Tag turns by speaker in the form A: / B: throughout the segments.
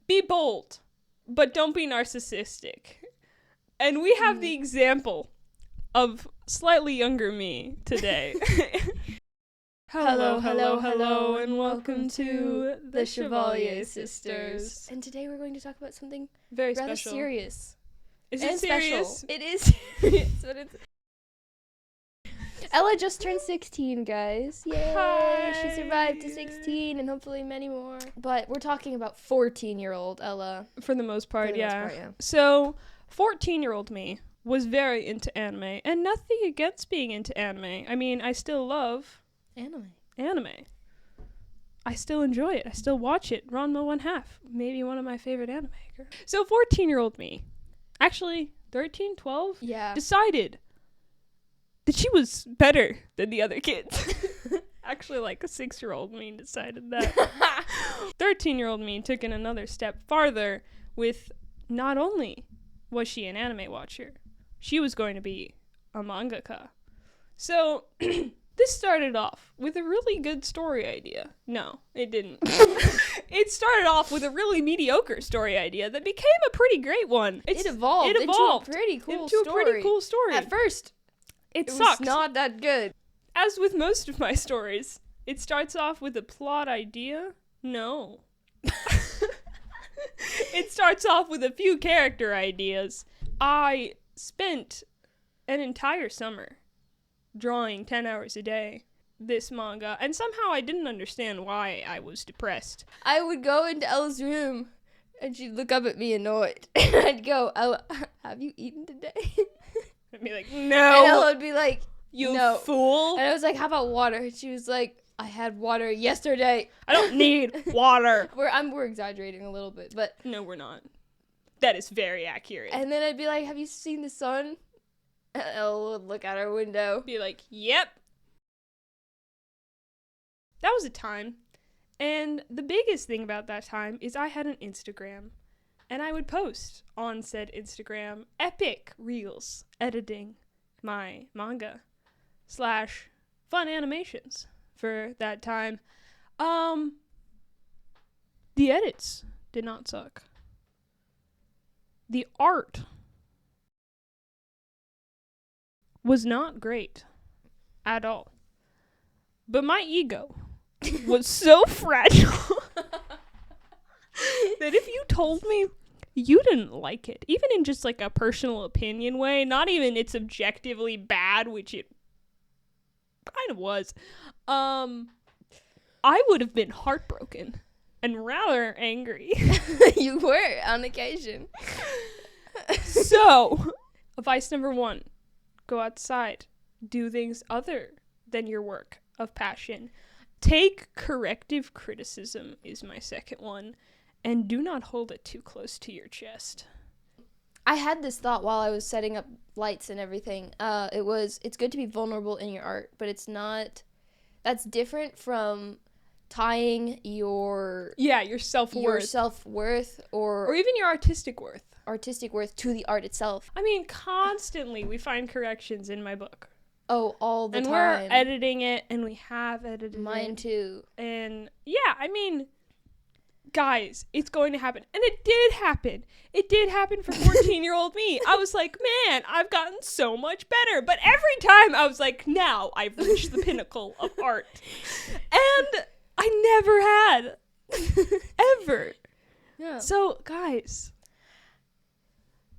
A: Be bold, but don't be narcissistic. And we have the example of slightly younger me today. Hello, and welcome to the Chevalier Sisters.
B: And today we're going to talk about something
A: Very
B: rather
A: special.
B: serious.
A: Is it serious?
B: It is serious, but it's... Ella just turned 16, guys. Yay!
A: Hi.
B: She survived to 16 and hopefully many more. But we're talking about 14-year-old Ella.
A: For the most part,
B: For the
A: yeah.
B: most part, yeah.
A: So, 14-year-old me was very into anime, and nothing against being into anime. I mean, I still love anime. I still enjoy it. I still watch it. Ranma 1/2. Maybe one of my favorite anime. So 14-year-old me, actually 13, 12,
B: Yeah.
A: decided that she was better than the other kids. Actually, like a 6-year-old me decided that. 13-year-old me took it another step farther with not only was she an anime watcher, she was going to be a mangaka. So... This started off with a really good story idea. No, it didn't. It started off with a really mediocre story idea that became a pretty great one.
B: It evolved into a pretty cool story. At first,
A: it
B: was
A: sucked.
B: not that good.
A: As with most of my stories, it starts off with a plot idea. No. It starts off with a few character ideas. I spent an entire summer drawing 10 hours a day this manga, and somehow I didn't understand why I was depressed.
B: I would go into Ella's room and she'd look up at me annoyed and I'd go, Ella, have you eaten today?
A: I'd be like,
B: And
A: no,
B: Ella would be like,
A: you
B: no.
A: fool.
B: And I was like, how about water? And she was like, I had water yesterday.
A: I don't need water.
B: We're exaggerating a little bit, but
A: No, we're not. That is very accurate.
B: and then I'd be like, have you seen the sun? And Ella would look out her window.
A: Be like, yep. That was a time. And the biggest thing about that time is I had an Instagram. And I would post on said Instagram epic reels editing my manga / fun animations for that time. The edits did not suck. The art was not great at all. But my ego was so fragile that if you told me you didn't like it, even in just like a personal opinion way, not even it's objectively bad, which it kind of was, I would have been heartbroken and rather angry.
B: You were on occasion.
A: So, advice number 1. Go outside. Do things other than your work of passion. Take corrective criticism is my second one. And do not hold it too close to your chest.
B: I had this thought while I was setting up lights and everything. It's good to be vulnerable in your art, but it's not... That's different from tying your self-worth
A: or even your artistic worth
B: to the art itself.
A: I mean, constantly we find corrections in my book.
B: Oh, all the
A: time. And we're editing it, and we have edited it.
B: Mine too.
A: And yeah, I mean, guys, it's going to happen. And it did happen. It did happen for 14-year-old me. I was like, man, I've gotten so much better. But every time I was like, now I've reached the pinnacle of art. And I never had. Ever.
B: Yeah.
A: So, guys,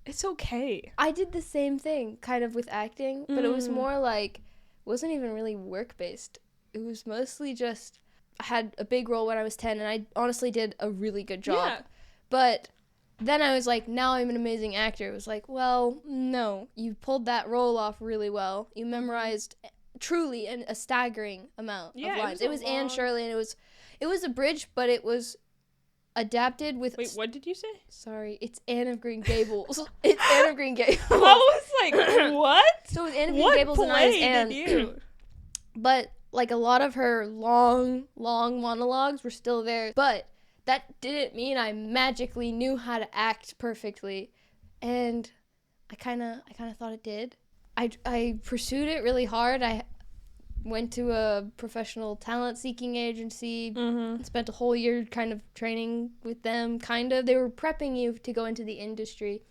A: it's okay.
B: I did the same thing kind of with acting, but it was more like, wasn't even really work-based. It was mostly just, I had a big role when I was 10, and I honestly did a really good job.
A: Yeah.
B: But then I was like, now I'm an amazing actor. It was like, well, no, you pulled that role off really well. You memorized truly a staggering amount of lines. It was Anne Shirley, and it was abridged, but it was adapted with...
A: Wait, what did you say?
B: Sorry, it's Anne of Green Gables. It's Anne of Green Gables.
A: I was like, what?
B: So it was Anne of Green Gables and I was Anne.
A: Did you?
B: But, like, a lot of her long monologues were still there. But that didn't mean I magically knew how to act perfectly. And I kind of thought it did. I pursued it really hard. went to a professional talent seeking agency, spent a whole year kind of training with them, kind of. They were prepping you to go into the industry.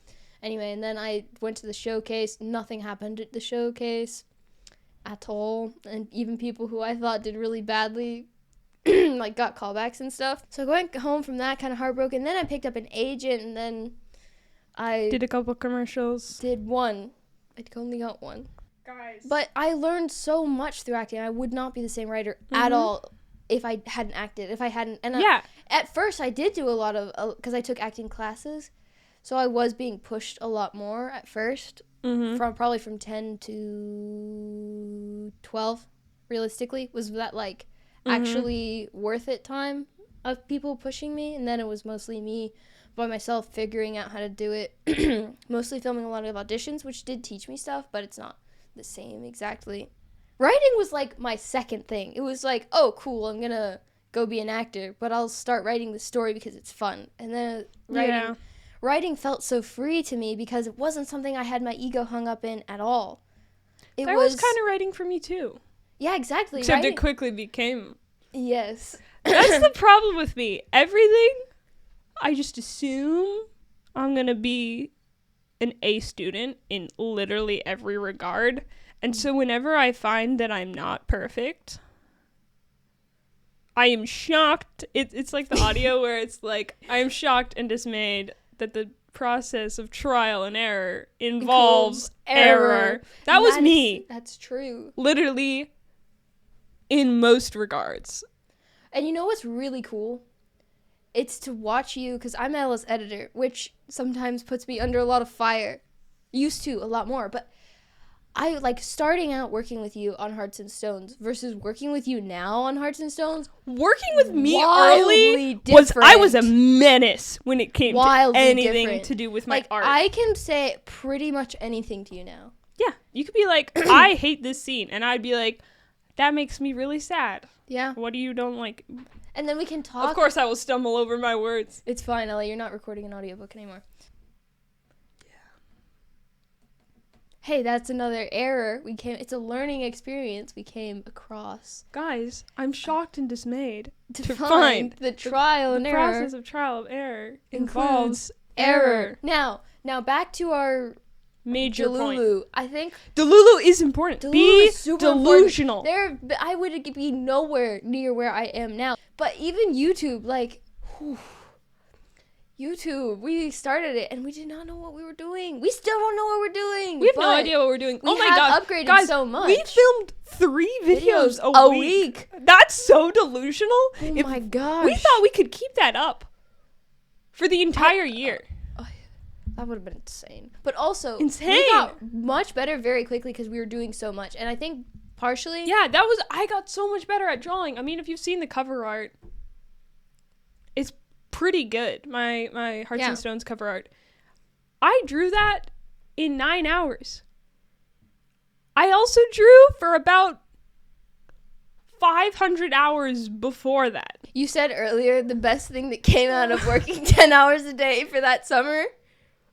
B: Anyway, and then I went to the showcase. Nothing happened at the showcase at all. And even people who I thought did really badly, like, got callbacks and stuff. So going home from that, kind of heartbroken. Then I picked up an agent, and then I
A: did a couple commercials.
B: Did one. I only got one.
A: Guys.
B: But I learned so much through acting. I would not be the same writer at all if I hadn't acted. If I hadn't. And at first, I did do a lot of, because I took acting classes. So I was being pushed a lot more at first, probably from 10 to 12, realistically. Was that, like, actually worth it time of people pushing me? And then it was mostly me by myself figuring out how to do it. Mostly filming a lot of auditions, which did teach me stuff, but it's not the same exactly. Writing was, like, my second thing. It was like, oh, cool, I'm going to go be an actor, but I'll start writing the story because it's fun. And then writing felt so free to me because it wasn't something I had my ego hung up in at all.
A: That was kind of writing for me too.
B: Yeah, exactly.
A: Except it quickly became.
B: Yes.
A: That's the problem with me. Everything, I just assume I'm going to be an A student in literally every regard. And so whenever I find that I'm not perfect, I am shocked. It's like the audio where it's like, I am shocked and dismayed that the process of trial and error involves error. That was me.
B: That's true.
A: Literally, in most regards.
B: And you know what's really cool? It's to watch you, because I'm Ella's editor, which sometimes puts me under a lot of fire. Used to, a lot more. But I, like, starting out working with you on Hearts and Stones versus working with you now on Hearts and Stones.
A: Working with me early I was a menace when it came to anything to do with my art.
B: I can say pretty much anything to you now.
A: Yeah. You could be like, I hate this scene. And I'd be like, that makes me really sad.
B: Yeah.
A: What do you don't like?
B: And then we can talk.
A: Of course I will stumble over my words.
B: It's fine, Ella. You're not recording an audiobook anymore. Hey, that's another error. It's a learning experience we came across.
A: Guys, I'm shocked and dismayed
B: to find the trial and error.
A: The process of trial and error involves
B: error. Now back to our
A: major
B: Delulu.
A: point.
B: I think
A: Delulu is important. Be delusional.
B: I would be nowhere near where I am now. But even YouTube, like, YouTube, we started it and we did not know what we were doing. We still don't know what we're doing.
A: We have no idea what we're doing.
B: Oh my god, upgraded guys, so much.
A: We filmed 3 videos a week. That's so delusional.
B: Oh my gosh.
A: We thought we could keep that up for the entire year.
B: That would have been insane. But also,
A: insane.
B: We got much better very quickly because we were doing so much. And I think partially...
A: Yeah, I got so much better at drawing. I mean, if you've seen the cover art, it's pretty good. My Hearts and Stones cover art. I drew that in 9 hours. I also drew for about 500 hours before that.
B: You said earlier the best thing that came out of working 10 hours a day for that summer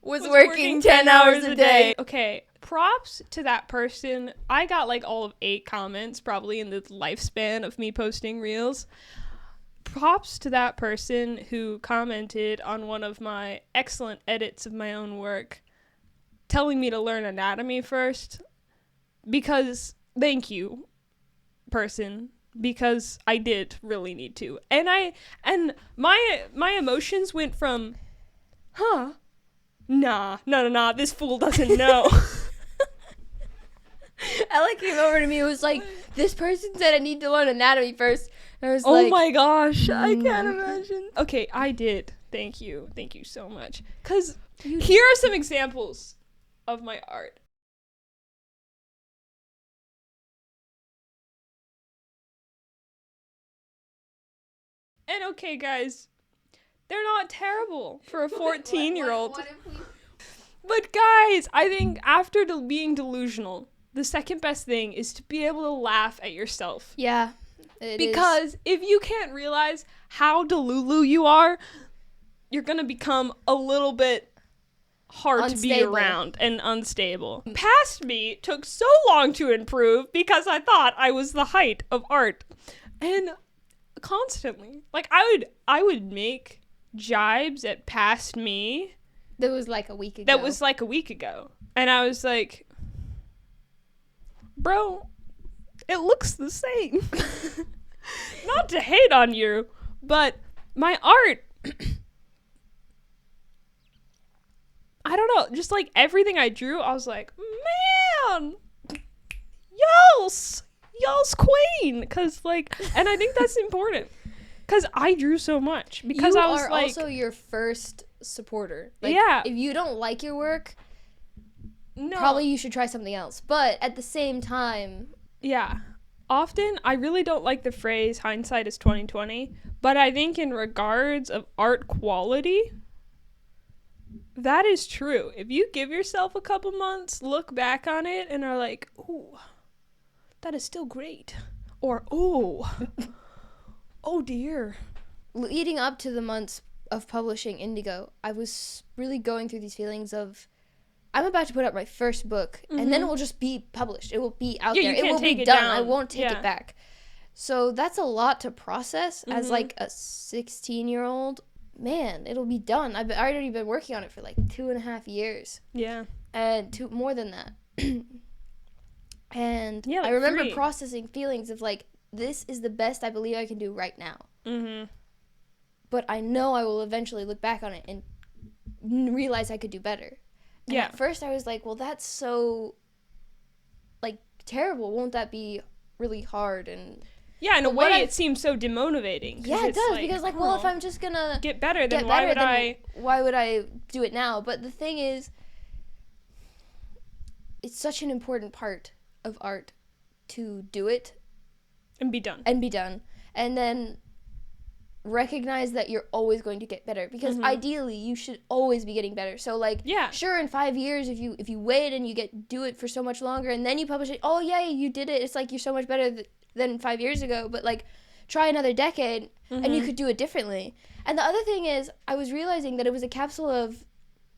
B: was working 10 hours a day.
A: Okay, props to that person. I got like all of 8 comments probably in the lifespan of me posting reels. Props to that person who commented on one of my excellent edits of my own work telling me to learn anatomy first, because thank you, person, because I did really need to. And my emotions went from nah, this fool doesn't know.
B: Ella came over to me and was like, this person said I need to learn anatomy first. And I was
A: like, oh my gosh, I can't imagine. Okay, I did. Thank you so much. Because here are some examples of my art. And okay, guys, they're not terrible for a 14-year-old. But guys, I think after being delusional, the second best thing is to be able to laugh at yourself.
B: Yeah,
A: because if you can't realize how delulu you are, you're going to become a little bit hard to be around and unstable. Past me took so long to improve because I thought I was the height of art. And constantly, like, I would make jibes at past me.
B: That was like a week ago. And I was like, bro, it looks the same. Not to hate on you, but my art, I don't know, just like everything I drew, I was like, man, y'all's queen. Because, like, and I think that's important. Because I drew so much. Because I was like, you are also your first supporter. Like,
A: yeah.
B: If you don't like your work,
A: no,
B: probably you should try something else. But at the same time,
A: yeah. Often, I really don't like the phrase hindsight is 20/20, but I think in regards of art quality, that is true. If you give yourself a couple months, look back on it, and are like, ooh, that is still great. Or, oh dear.
B: Leading up to the months of publishing Indigo, I was really going through these feelings of, I'm about to put out my first book, and then it will just be published. It will be out there. It will be done. I won't take it back. So that's a lot to process as, like, a 16-year-old. Man, it'll be done. I've already been working on it for, like, 2.5 years.
A: Yeah.
B: And more than that. And
A: yeah, like
B: I remember
A: 3.
B: processing feelings of, like, this is the best I believe I can do right now.
A: Mm-hmm.
B: But I know I will eventually look back on it and realize I could do better. And at first I was like, well, that's so, like, terrible. Won't that be really hard? And
A: yeah, in a way it seems so demotivating.
B: Yeah, it does. Like, because, like, well, if I'm just gonna
A: get better, then why would
B: I do it now? But the thing is, it's such an important part of art to do it.
A: And be done.
B: And then recognize that you're always going to get better, because ideally you should always be getting better. So, like, sure, in 5 years, if you wait and you do it for so much longer and then you publish it, oh yeah, you did it, it's like you're so much better than 5 years ago. But, like, try another decade and you could do it differently. And the other thing is, I was realizing that it was a capsule of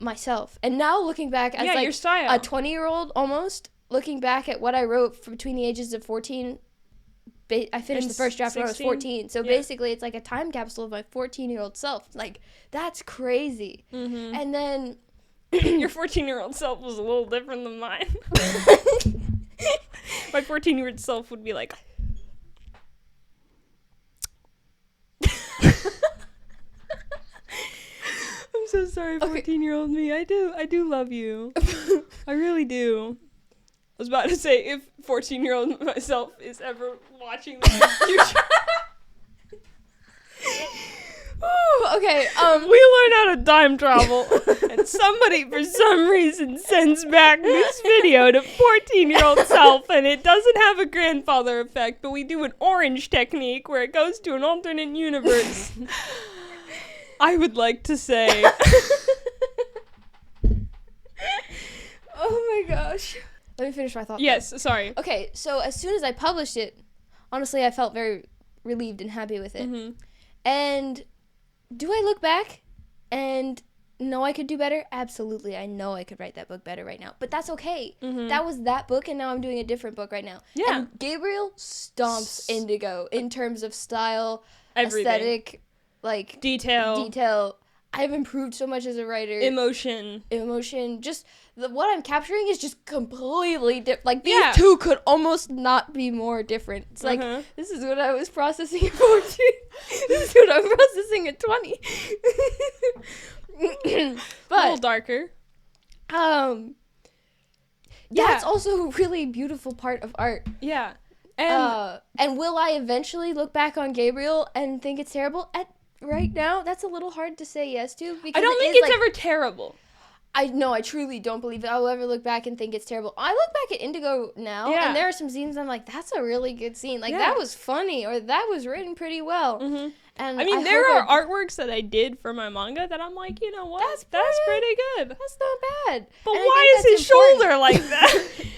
B: myself. And now looking back as like
A: your style.
B: A 20-year-old almost, looking back at what I wrote between the ages of 14, I finished the first draft when I was 14. So basically it's like a time capsule of my 14-year-old self. Like, that's crazy. And then
A: your 14-year-old self was a little different than mine. My 14-year-old self would be like, I'm so sorry, 14-year-old me. I do love you. I really do. I was about to say, if 14-year-old myself is ever watching this in the future.
B: Ooh, okay,
A: we learn how to time travel, and somebody for some reason sends back this video to 14-year-old self, and it doesn't have a grandfather effect, but we do an orange technique where it goes to an alternate universe. I would like to say.
B: Oh my gosh. Let me finish my thought.
A: Yes, sorry.
B: Okay, so as soon as I published it, honestly, I felt very relieved and happy with it. And do I look back and know I could do better? Absolutely. I know I could write that book better right now. But that's okay. That was that book, and now I'm doing a different book right now.
A: Yeah.
B: And Gabriel stomps Indigo in terms of style,
A: everything.
B: aesthetic, like
A: detail.
B: I've improved so much as a writer.
A: Emotion.
B: Just what I'm capturing is just completely different. Like, these two could almost not be more different. It's like, this is what I was processing at 14. This is what I'm processing at 20. But,
A: a little darker.
B: That's also a really beautiful part of art.
A: Yeah.
B: And will I eventually look back on Gabriel and think it's terrible? Right now, that's a little hard to say yes to. Because
A: I don't think it's ever terrible.
B: I truly don't believe that I'll ever look back and think it's terrible. I look back at Indigo now, and there are some scenes I'm like, that's a really good scene. Like, that was funny, or that was written pretty well. And
A: I mean, there are artworks that I did for my manga that I'm like, you know what? That's pretty good.
B: That's not bad.
A: But why is his shoulder like that?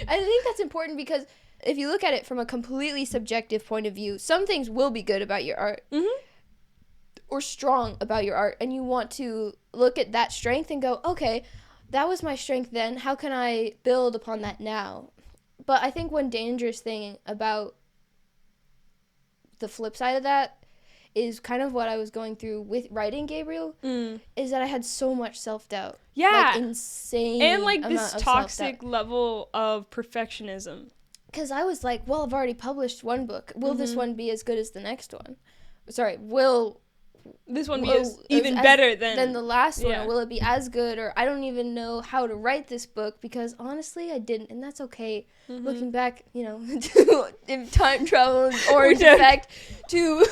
B: I think that's important because if you look at it from a completely subjective point of view, some things will be good about your art. Or strong about your art, and you want to look at that strength and go, okay, that was my strength then. How can I build upon that now? But I think one dangerous thing about the flip side of that is kind of what I was going through with writing Gabriel, is that I had so much self-doubt.
A: Yeah.
B: Like, insane
A: and, like, this
B: amount of
A: toxic
B: self-doubt.
A: level of perfectionism.
B: Because I was like, well, I've already published one book. Will this one be as good as the next one? Sorry, will
A: this one be even better than
B: the last one? Or will it be as good? Or I don't even know how to write this book, because honestly, I didn't, and that's okay. Looking back, you know, to time travel and orange effect to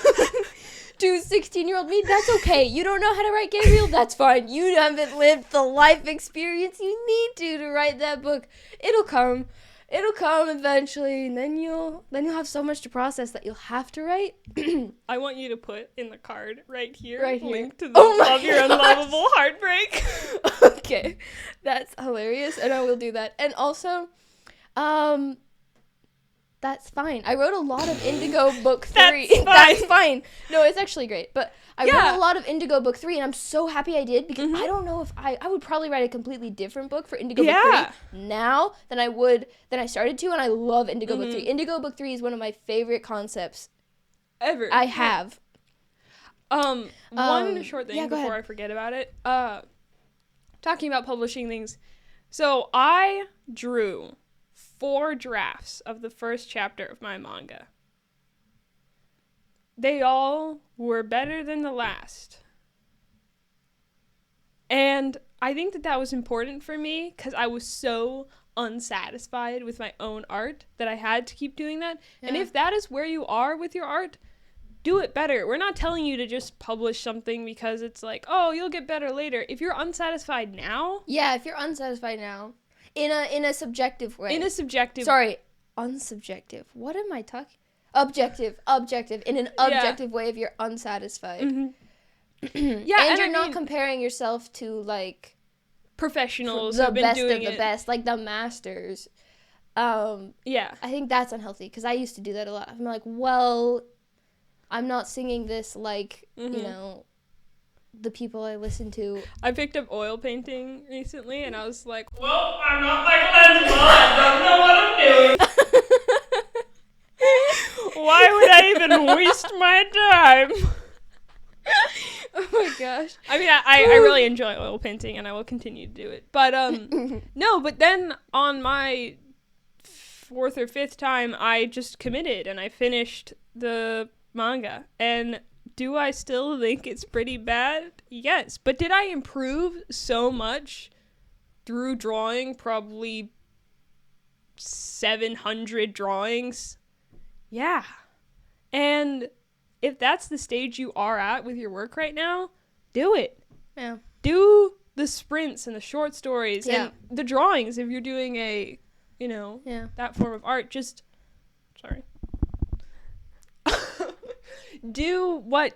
B: 16-year-old me, that's okay. You don't know how to write Gabriel? That's fine. You haven't lived the life experience you need to write that book. It'll come eventually, and then you'll have so much to process that you'll have to write.
A: I want you to put in the card right here, link to the Love Your Unlovable Heartbreak.
B: Okay, that's hilarious, and I will do that. And also, that's fine. I wrote a lot of Indigo book 3. That's fine. No, it's actually great, but I wrote a lot of Indigo book 3, and I'm so happy I did, because I don't know if I would probably write a completely different book for Indigo book 3 now than I started to, and I love Indigo book 3. Indigo book 3 is one of my favorite concepts
A: ever.
B: I have.
A: One short thing before I forget about it. Talking about publishing things. So I drew 4 drafts of the first chapter of my manga. They all were better than the last. And I think that was important for me, because I was so unsatisfied with my own art that I had to keep doing that. Yeah. And if that is where you are with your art, do it better. We're not telling you to just publish something because it's like, oh, you'll get better later. If you're unsatisfied now.
B: Yeah, if you're unsatisfied now. In a subjective way. Sorry, unsubjective. What am I talking? Objective. In an objective way, if you're unsatisfied. And you're not comparing yourself to, like,
A: professionals
B: the
A: who've been
B: best
A: doing
B: of the best, like the masters. I think that's unhealthy, because I used to do that a lot. I'm like, well, I'm not singing this like, you know, the people I listen to.
A: I picked up oil painting recently, and I was like, well, I'm not Michelangelo. I don't know what I'm doing. Why would I even waste my time?
B: Oh my gosh.
A: I mean, I really enjoy oil painting, and I will continue to do it. But no, but then on my 4th or 5th time, I just committed, and I finished the manga. And do I still think it's pretty bad? Yes. But did I improve so much through drawing probably 700 drawings? Yeah. And if that's the stage you are at with your work right now, do it.
B: Yeah.
A: Do the sprints and the short stories and the drawings if you're doing a, you know, that form of art. Just, sorry. Do what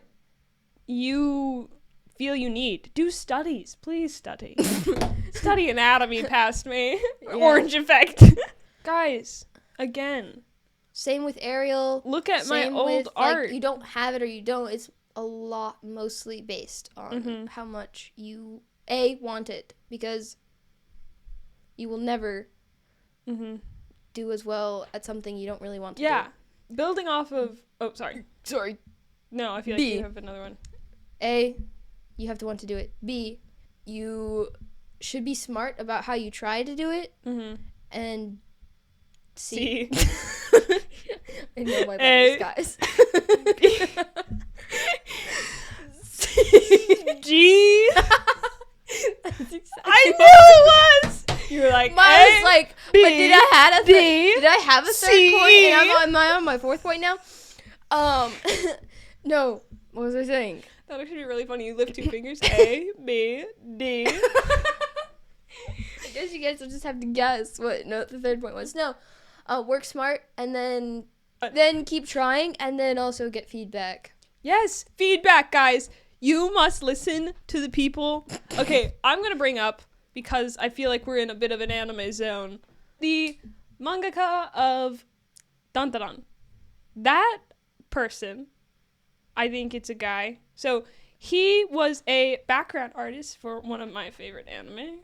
A: you feel you need. Do studies. Please study. Study anatomy past me. Orange effect. Guys, again.
B: Same with Ariel.
A: Look at my old art.
B: Like, you don't have it or you don't. It's a lot mostly based on how much you, want it. Because you will never do as well at something you don't really want to do.
A: Yeah. Building off of... Oh, sorry. No, I feel like you have another one.
B: A, you have to want to do it. B, you should be smart about how you try to do it. And C. I know my brothers, guys.
A: G. I knew it was. You were like,
B: mine was like, B, but did I have a third point? And am I on my 4th point now? No. What was I saying?
A: That would actually be really funny. You lift 2 fingers. A, B, D.
B: I guess you guys will just have to guess what the 3rd point was. No. Work smart, and then keep trying, and then also get feedback.
A: Yes, feedback, guys. You must listen to the people. Okay, I'm going to bring up, because I feel like we're in a bit of an anime zone, the mangaka of Dantaran. That person, I think it's a guy. So he was a background artist for one of my favorite anime.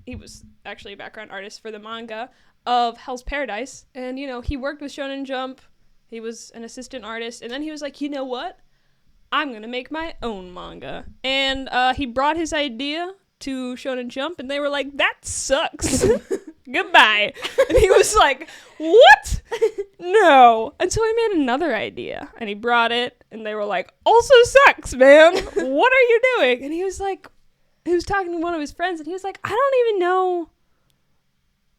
A: he was actually a background artist for the manga of Hell's Paradise. And, you know, he worked with Shonen Jump. He was an assistant artist. And then he was like, you know what? I'm going to make my own manga. And he brought his idea to Shonen Jump, and they were like, that sucks. Goodbye. And he was like, what? No. And so he made another idea, and he brought it, and they were like, also sucks, man. What are you doing? And he was like, he was talking to one of his friends, and he was like, I don't even know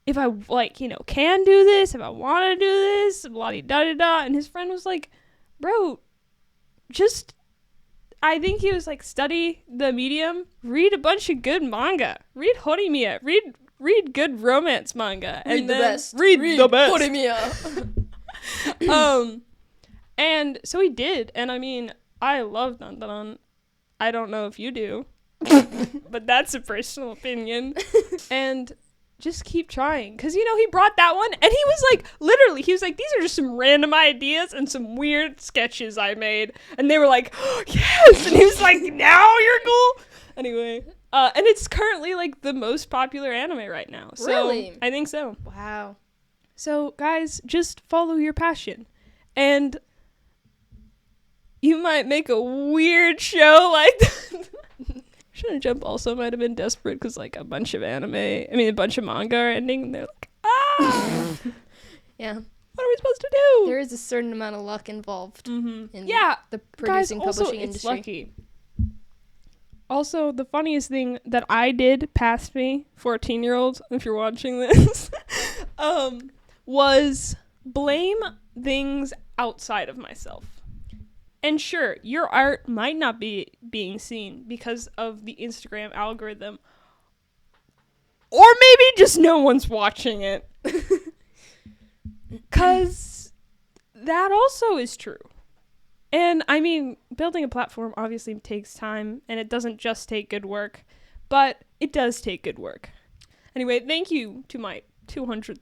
A: if I, like, you know, can do this, if I want to do this, blah-de-da-da-da. And his friend was like, bro, just, I think he was like, study the medium, read a bunch of good manga, read Horimiya, read good romance manga,
B: read
A: and
B: the
A: then
B: best.
A: Read the best.
B: Horimiya.
A: And so he did, and I mean, I love Dandadan. I don't know if you do, but that's a personal opinion. And just keep trying, because, you know, he brought that one, and he was like, literally, he was like, these are just some random ideas and some weird sketches I made, and they were like, oh, yes, and he was like, now you're cool. Anyway, and it's currently like the most popular anime right now. So
B: Really?
A: I think so.
B: Wow.
A: So guys, just follow your passion, and you might make a weird show like that. Shonen Jump also might have been desperate because, like, a bunch of manga are ending, and they're like, ah!
B: Yeah.
A: What are we supposed to do?
B: There is a certain amount of luck involved in the producing,
A: guys, also,
B: publishing
A: it's
B: industry.
A: lucky. Also, the funniest thing that I did past me, 14-year-olds, if you're watching this, was blame things outside of myself. And sure, your art might not be being seen because of the Instagram algorithm. Or maybe just no one's watching it. Because that also is true. And, I mean, building a platform obviously takes time, and it doesn't just take good work, but it does take good work. Anyway, thank you to my 200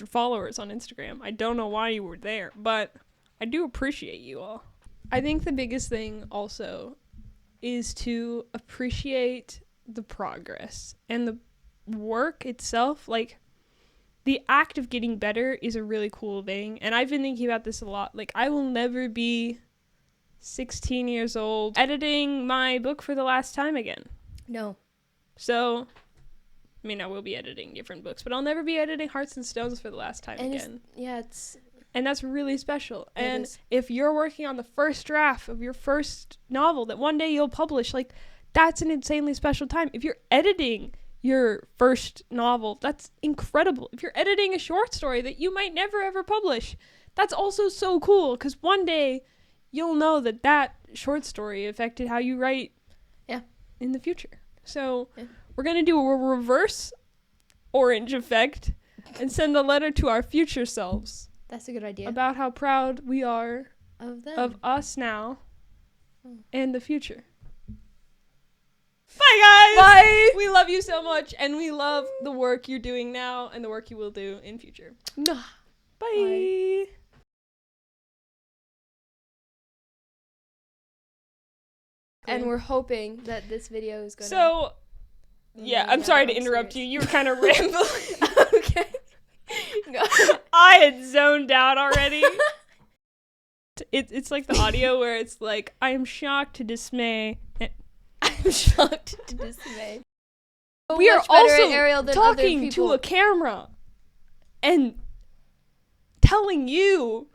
A: followers on Instagram. I don't know why you were there, but I do appreciate you all. I think the biggest thing also is to appreciate the progress and the work itself. Like, the act of getting better is a really cool thing, and I've been thinking about this a lot. Like, I will never be 16 years old editing my book for the last time again.
B: No.
A: So, I mean, I will be editing different books, but I'll never be editing Hearts and Stones for the last time again. And that's really special. And if you're working on the first draft of your first novel that one day you'll publish, like, that's an insanely special time. If you're editing your first novel, that's incredible. If you're editing a short story that you might never ever publish, that's also so cool, because one day you'll know that that short story affected how you write in the future. So we're going to do a reverse orange effect and send a letter to our future selves.
B: That's a good idea.
A: About how proud we are
B: of them,
A: of us now, and the future. Bye, guys!
B: Bye!
A: We love you so much, and we love the work you're doing now and the work you will do in future. Bye! Bye.
B: And we're hoping that this video is going to...
A: So, yeah, I'm sorry to interrupt you. You were kind of rambling.
B: Okay.
A: I had zoned out already. It's like the audio where it's like, I am shocked to dismay.
B: I'm shocked to dismay.
A: We are also talking to a camera and telling you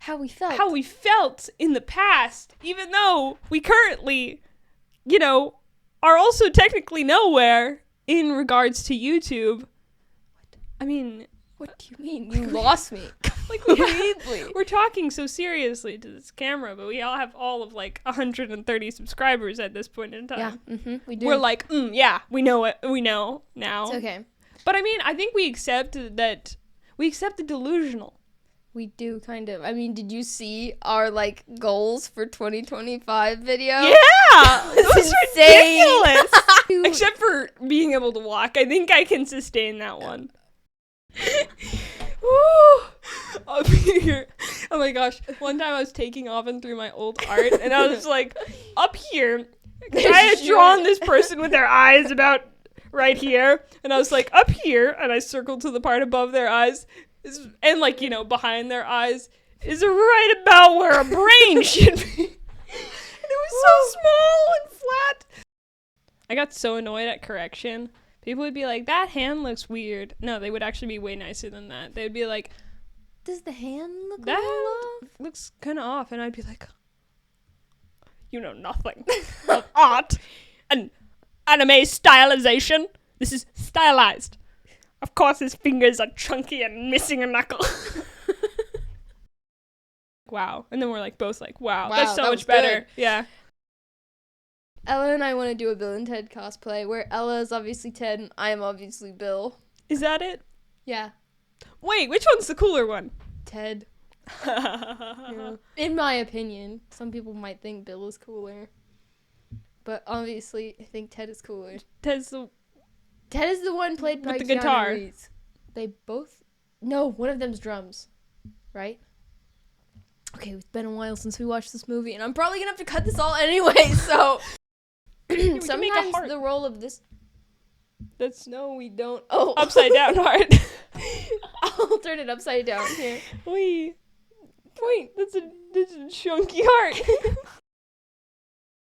B: how we
A: felt in the past, even though we currently, you know, are also technically nowhere in regards to YouTube. I mean...
B: What do you mean? You lost me.
A: Like, we're talking so seriously to this camera, but we all have of like 130 subscribers at this point in time.
B: Yeah, we do.
A: We're like, yeah, we know it. We know now.
B: It's okay.
A: But I mean, I think we accept that. We accept the delusional.
B: We do, kind of. I mean, did you see our, like, goals for 2025 video?
A: Yeah! It was ridiculous! Except for being able to walk. I think I can sustain that one. Up here. Oh my gosh. One time I was taking Aubin through my old art, and I was like, up here, I had drawn this person with their eyes about right here. And I was like, up here, and I circled to the part above their eyes, and like, you know, behind their eyes is right about where a brain should be. And it was so small and flat. I got so annoyed at correction. People would be like, that hand looks weird. No, they would actually be way nicer than that. They'd be like,
B: does the hand look
A: that
B: off?
A: Looks kind of off. And I'd be like, you know nothing of art and anime stylization. This is stylized. Of course his fingers are chunky and missing a knuckle. Wow. And then we're like both like, wow that's so much better. Good. Yeah.
B: Ella and I want to do a Bill and Ted cosplay where Ella is obviously Ted and I am obviously Bill.
A: Is that it?
B: Yeah.
A: Wait, which one's the cooler one?
B: Ted. Yeah. In my opinion. Some people might think Bill is cooler. But obviously, I think Ted is cooler.
A: Ted is
B: the one played by
A: with the guitar.
B: Reeves. They both... No, one of them's drums. Right? Okay, it's been a while since we watched this movie, and I'm probably gonna have to cut this all anyway, so... Sometimes the role of this... No, we don't. Oh.
A: Upside down heart.
B: I'll turn it upside down here.
A: Wait, that's a chunky heart.